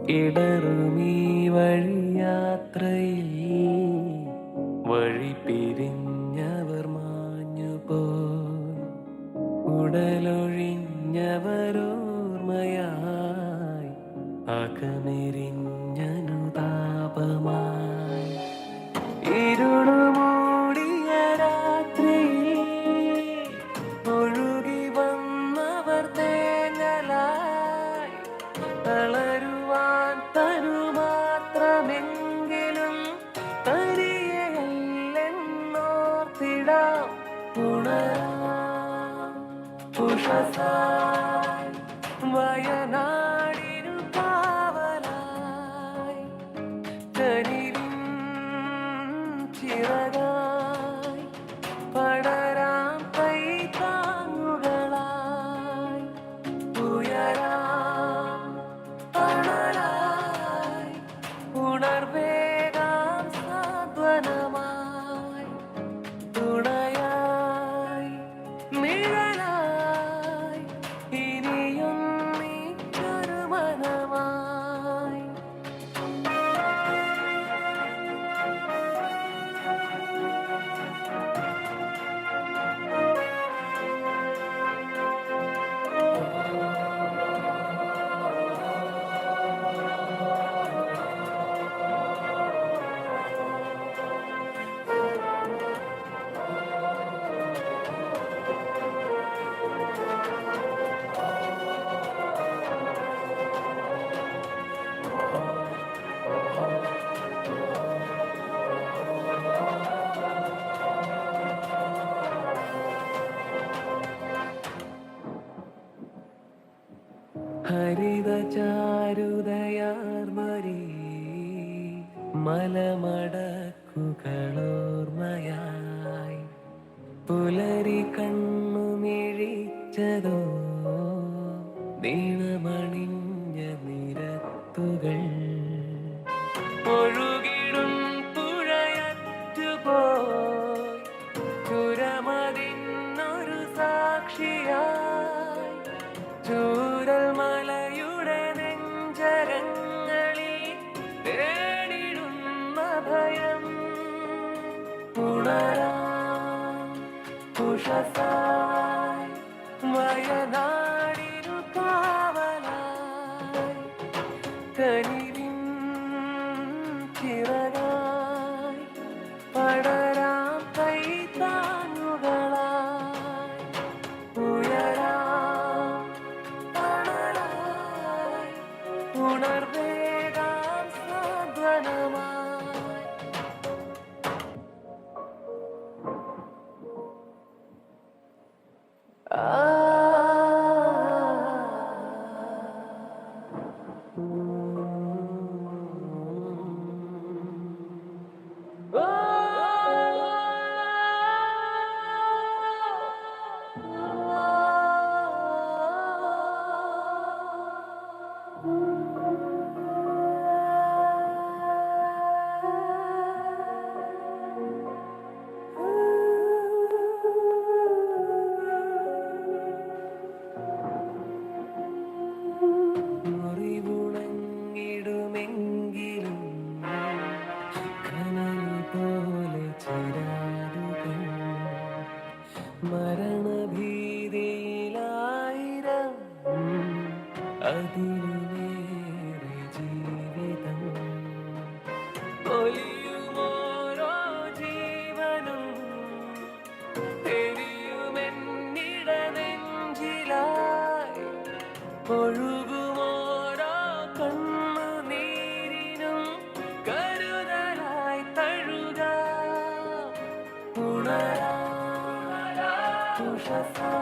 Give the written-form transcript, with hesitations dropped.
ഇടറുമീ വഴിയാത്രയിൽ വഴി പിരിഞ്ഞവർ മാഞ്ഞുപോയി. ഉടലൊഴിഞ്ഞവരോർമ്മയായി അകമെരിഞ്ഞനുതാപമായി. ഇരുളുമൂടിയ രാത്രിയിൽ ഒഴുകി വന്നവർ തേങ്ങലായി. തളരുവാൻ തനുമാത്രമെങ്കിലും തനിയെല്ലെന്നോർത്തിടാം. ഉണരാം ഉഷസായി വയനാടിനു കാവലായി. കനിവിൻ ചിറകായി പടരാം കൈത്താങ്ങുകളായി. ഉയരാം തണലായി ഉണർവേകാം സാന്ത്വനമായി. തുണയായി നിഴലായി ഇനിയും നീയൊരു മനമായി. ഹരിതചാരുതയാർമരീ മലമടക്കുകളോർമ്മയായി. പുലരി കണ്ണുമിഴിച്ചതോ നീളമണിഞ്ഞ നിരത്തുകൾ. ഒഴുകിടും പുഴയറ്റുപോയി ചുരമതിന്നൊരു സാക്ഷിയായി. ചൂരൽ മലയുടെ നെഞ്ചരങ്ങളിൽ തേടിടുന്ന ഭയം. ഉണരാം ഉഷസായി വയനാടിനു കാവലായി. കനിവിൻ ചിറകായി പടരാം കൈത്താങ്ങുകളായി. ഉയരാം തണലായി ഉണർവേകാം സാന്ത്വനമായി. മുറിവുണങ്ങിടുമെങ്കിലും കനൽ പോലെ ചിരാതുകൾ. മരണഭീതിയിലായിരം അതിലുമേറെ ജീവിതം. ഒലിയുമോരോ ജീവനും എരിയുമെന്നിട നെഞ്ചിലായി. ഒഴുകുമോരോ കണ്ണുനീരിനും കരുതലായി തഴുകാം. ഉണരാം ഉഷസായി